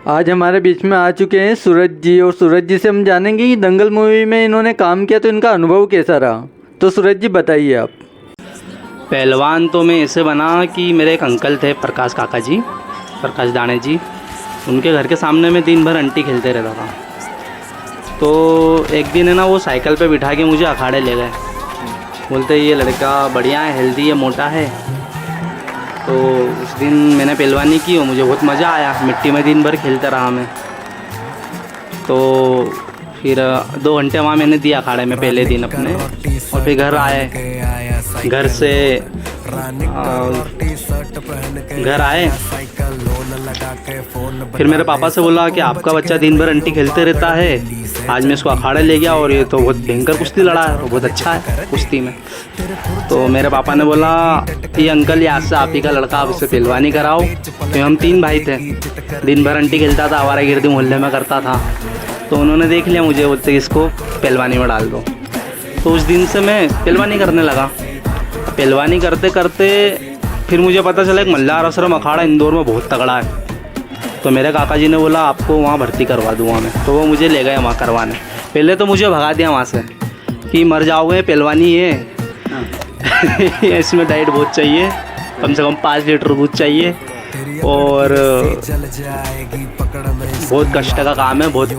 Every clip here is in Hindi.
आज हमारे बीच में आ चुके हैं सूरज जी, और सूरज जी से हम जानेंगे कि दंगल मूवी में इन्होंने काम किया तो इनका अनुभव कैसा रहा। तो सूरज जी बताइए आप। पहलवान तो मैं ऐसे बना कि मेरे एक अंकल थे, प्रकाश काका जी, प्रकाश दाणे जी। उनके घर के सामने में दिन भर अंटी खेलते रहता था। तो एक दिन है ना, वो साइकिल पे बिठा के मुझे अखाड़े ले गए। बोलते ये लड़का बढ़िया है, हेल्दी है, मोटा है। तो उस दिन मैंने पहलवानी की और मुझे बहुत मज़ा आया। मिट्टी में दिन भर खेलता रहा मैं। तो फिर 2 घंटे वहाँ मैंने दिया अखाड़े में पहले दिन अपने, और फिर घर आए। घर आए फिर मेरे पापा से बोला कि आपका बच्चा दिन भर अंटी खेलते रहता है, आज मैं इसको अखाड़े ले गया और ये तो बहुत भयंकर कुश्ती लड़ा है, बहुत अच्छा है कुश्ती में। तो मेरे पापा ने बोला ये अंकल, ये आज से आप ही का लड़का, आप इससे पहलवानी कराओ। तो हम 3 भाई थे, दिन भर अंटी खेलता था, आवारागर्दी मोहल्ले में करता था। तो उन्होंने देख लिया मुझे, बोलते इसको पहलवानी में डाल दो। तो उस दिन से मैं पहलवानी करने लगा। पहलवानी करते करते फिर मुझे पता चला एक मल्हार आश्रम अखाड़ा इंदौर में बहुत तगड़ा है। तो मेरे काका जी ने बोला आपको वहाँ भर्ती करवा दूँगा मैं। तो वो मुझे ले गए वहाँ करवाने। पहले तो मुझे भगा दिया वहाँ से कि मर जाओगे, पहलवानी है इसमें डाइट बहुत चाहिए, कम से कम 5 लीटर दूध चाहिए, और बहुत कष्ट का काम है बहुत।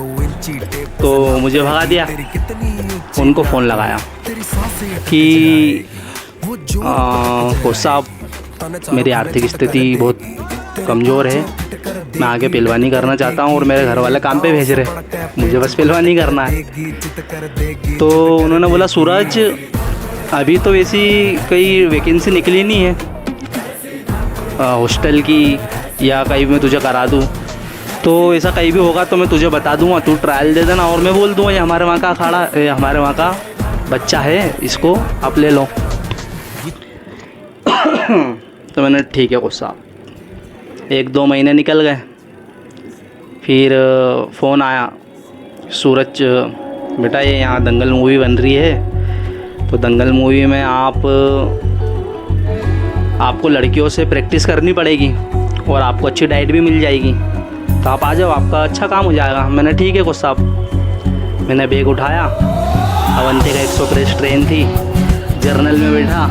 तो मुझे भगा दिया। उनको फ़ोन लगाया कि साहब मेरी आर्थिक स्थिति बहुत कमज़ोर है, मैं आगे पहलवानी करना चाहता हूँ और मेरे घर वाले काम पे भेज रहे, मुझे बस पहलवानी करना है। तो उन्होंने बोला सूरज अभी तो वैसी कोई वैकेंसी निकली नहीं है हॉस्टल की, या कहीं मैं तुझे करा दूँ। तो ऐसा कहीं भी होगा तो मैं तुझे बता दूँगा, तू ट्रायल दे देना और मैं बोल दूँगा ये हमारे वहाँ का अखाड़ा, हमारे वहाँ का बच्चा है, इसको आप ले लो। तो मैंने ठीक है कोच साहब। 1-2 महीने निकल गए। फिर फ़ोन आया, सूरज बेटा ये यहाँ दंगल मूवी बन रही है, तो दंगल मूवी में आपको लड़कियों से प्रैक्टिस करनी पड़ेगी और आपको अच्छी डाइट भी मिल जाएगी, तो आप आ जाओ, आपका अच्छा काम हो जाएगा। मैंने ठीक है कोच साहब। मैंने बैग उठाया, अवंती का 100 प्रेस ट्रेन थी, जर्नल में बैठा,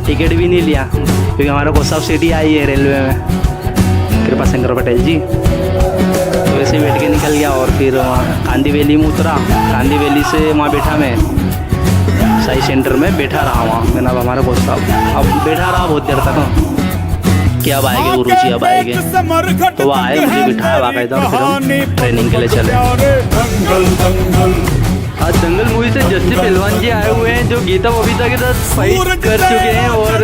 टिकट भी नहीं लिया क्योंकि हमारा कोच साहब सीटी आई है रेलवे में, कृपा शंकर पटेल जी। तो वैसे ही बैठ के निकल गया और फिर वहाँ गांधी वैली में उतरा। गांधी वैली से वहाँ बैठा मैं साई सेंटर में बैठा रहा वहाँ। मैंने अब हमारा कोच साहब अब बैठा रहा बहुत देर तक कि अब आएंगे गुरुजी, अब आएंगे। तो वो आए, मुझे बिठाया बाकायदा और फिर हम ट्रेनिंग के लिए चले। आज दंगल मूवी से जस्सी पहलवान जी आए हुए हैं जो गीता बबीता के साथ फाइट कर चुके हैं, और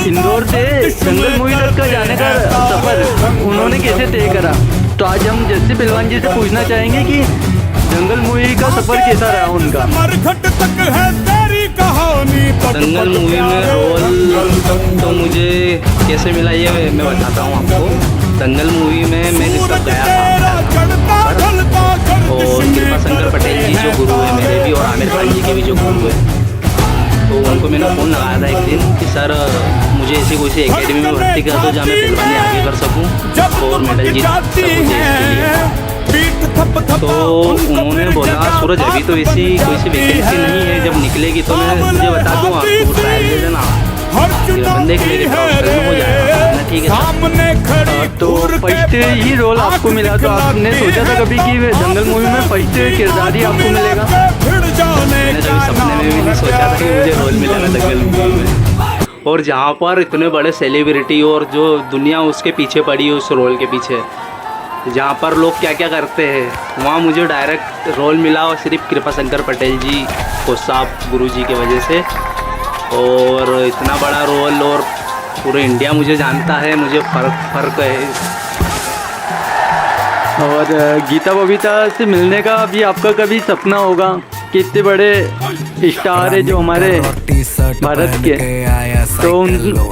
इंदौर से दंगल मूवी तक का जाने का सफ़र उन्होंने कैसे तय करा। तो आज हम जस्सी पहलवान जी से पूछना चाहेंगे कि दंगल मूवी का सफ़र कैसा रहा उनका। दंगल मूवी में रोल तो मुझे कैसे मिला ये मैं बताता हूँ आपको। दंगल मूवी में मैं जिस वक्त गया था, और कृपा शंकर पटेल जी जो गुरु है मेरे भी, और आमिर खान जी के भी जो गुरु है, तो उनको मैंने फ़ोन लगाया था एक दिन कि सर मुझे ऐसी कोई सी एकेडमी में भर्ती कर दो जहाँ मैं पहलवानी आगे कर सकूँ और मेडल जीत सकूँ। तो उन्होंने बोला सूरज अभी तो ऐसी कोई सी वैकेंसी नहीं है, जब निकलेगी तो मैं तुझे बता दूँगा, तू ट्रायल दे देना, देख लेंगे हो जाएगा। ठीक है। तो फर्स्ट ही रोल आपको मिला, तो आपने सोचा था कभी कि दंगल मूवी में फर्स्ट किरदार ही आपको मिलेगा? मैंने कभी सपने में भी नहीं सोचा था कि मुझे रोल मिलेगा दंगल मूवी में। और जहाँ पर इतने बड़े सेलिब्रिटी और जो दुनिया उसके पीछे पड़ी है उस रोल के पीछे, जहाँ पर लोग क्या क्या करते हैं, वहाँ मुझे डायरेक्ट रोल मिला, और सिर्फ कृपा शंकर पटेल जी कोच साहब गुरु जी की वजह से। और इतना बड़ा रोल, और पूरे इंडिया मुझे जानता है, मुझे फ़र्क है। और गीता बबीता से मिलने का भी आपका कभी सपना होगा कि इतने बड़े स्टार है जो हमारे भारत के, तो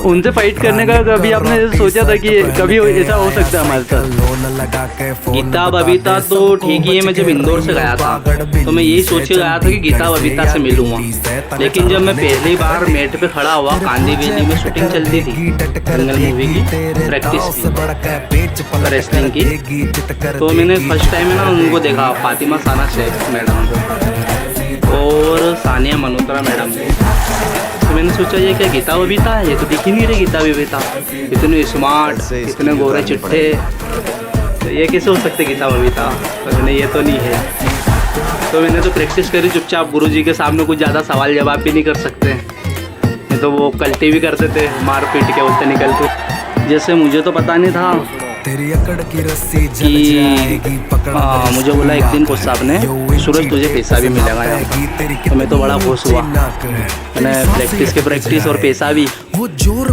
उनसे फाइट करने का कभी आपने सोचा था कि कभी ऐसा हो सकता है हमारे साथ? गीता बबीता तो ठीक ही है। मैं जब इंदौर से गया था तो मैं यही सोच के गया था कि गीता बबीता से मिलूंगा, लेकिन जब मैं पहली बार मेट पे खड़ा हुआ, कांदी वैली में शूटिंग चलती थी दंगल मूवी की, प्रैक्टिस की रेसलिंग की, तो मैंने फर्स्ट टाइम है ना उनको देखा, फातिमा साना शेख मैडम और सानिया मल्होत्रा मैडम को। तो मैंने सोचा ये क्या गीता बबीता है, ये तो दिख ही नहीं रही गीता बबीता, इतने स्मार्ट, इतने गोरे चिट्ठे, तो ये कैसे हो सकते गीता बबीता? तो मैंने ये तो नहीं है। तो मैंने तो प्रैक्टिस करी चुपचाप, गुरुजी के सामने कुछ ज़्यादा सवाल जवाब भी नहीं कर सकते, नहीं तो वो कल्टी भी करते थे, मार पीट के उससे निकलते। जैसे मुझे तो पता नहीं था कि मुझे बोला एक दिन कोच साहब ने, सूरज तुझे पैसा भी मिलेगा यहाँ, तो मैं तो बड़ा खुश हुआ। मैंने प्रैक्टिस के प्रैक्टिस और पैसा भी,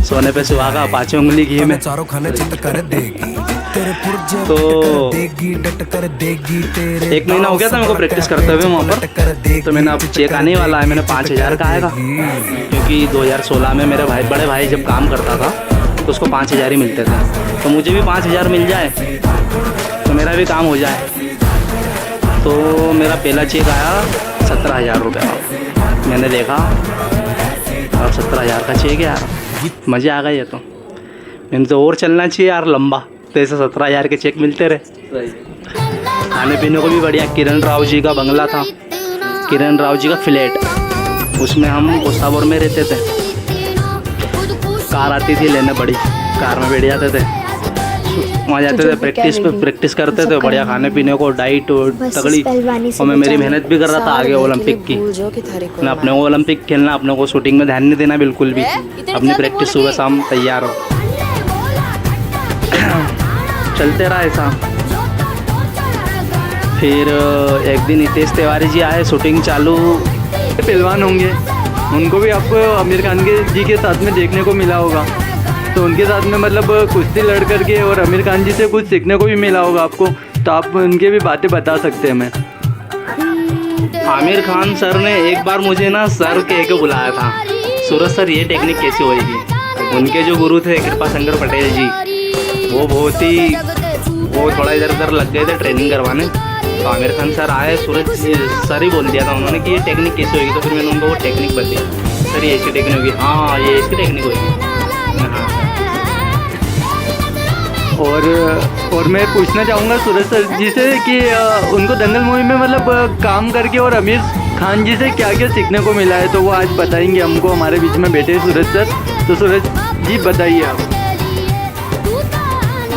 सोने पे सुहागा, 5 उंगली घी में। तो 1 महीना हो गया था मेरे को प्रैक्टिस करते हुए वहाँ पर। तो मैंने अब चेक आने वाला है, मैंने 5,000 का आएगा, क्योंकि 2016 में मेरे बड़े भाई जब काम करता था तो उसको 5,000 ही मिलते थे, तो मुझे भी 5,000 मिल जाए तो मेरा भी काम हो जाए। तो मेरा पहला चेक आया 17,000 रुपये का, मैंने देखा और 17,000 का चेक है यार, मज़े आ गए। ये तो मैंने तो और चलना चाहिए यार लंबा, तो ऐसे 17,000 के चेक मिलते रहे। खाने पीने को भी बढ़िया, किरण राव जी का बंगला था, किरण राव जी का फ्लैट, उसमें हम गोसापुर में रहते थे। कार आती थी लेने बड़ी, कार में बैठ जाते थे, वहाँ जाते थे, प्रैक्टिस करते थे, बढ़िया खाने पीने को, डाइट तगड़ी। और मैं मेरी मेहनत भी कर रहा था आगे ओलंपिक की, मैं अपने को ओलंपिक खेलना, अपने को शूटिंग में ध्यान नहीं देना बिल्कुल भी, अपनी प्रैक्टिस सुबह शाम तैयार हो। चलते रहा ऐसा। फिर एक दिन हितेश तिवारी जी आए, शूटिंग चालू, पहलवान होंगे, उनको भी आपको आमिर खान के जी के साथ में देखने को मिला होगा, तो उनके साथ में मतलब कुश्ती लड़ करके और आमिर खान जी से कुछ सीखने को भी मिला होगा आपको, तो आप उनके भी बातें बता सकते हैं। मैं आमिर खान सर ने एक बार मुझे ना सर कह के बुलाया था, सूरज सर ये टेक्निक कैसे होएगी। उनके जो गुरु थे कृपा शंकर पटेल जी, वो थोड़ा इधर उधर लग गए थे ट्रेनिंग करवाने, तो आमिर खान सर आए, सूरज सर ही बोल दिया था उन्होंने कि ये टेक्निक कैसे होगी, तो फिर मैंने उनको वो टेक्निक बताई, सर ये ऐसी टेक्निक होगी, हाँ ये इसकी टेक्निक होगी। और मैं पूछना चाहूँगा सूरज सर जी से कि उनको दंगल मूवी में मतलब काम करके और आमिर खान जी से क्या क्या सीखने को मिला है, तो वो आज बताएंगे हमको, हमारे बीच में बैठे सूरज सर। तो सूरज जी बताइए आप।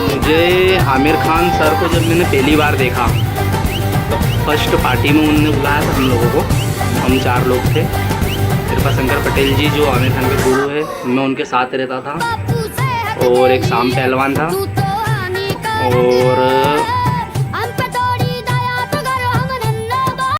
मुझे आमिर खान सर को जब मैंने पहली बार देखा तो फर्स्ट पार्टी में उन्होंने बुलाया था हम लोगों को, हम 4 लोग थे, कृपा शंकर पटेल जी जो आमिर खान के गुरु है, मैं उनके साथ रहता था, और एक शाम पहलवान था, और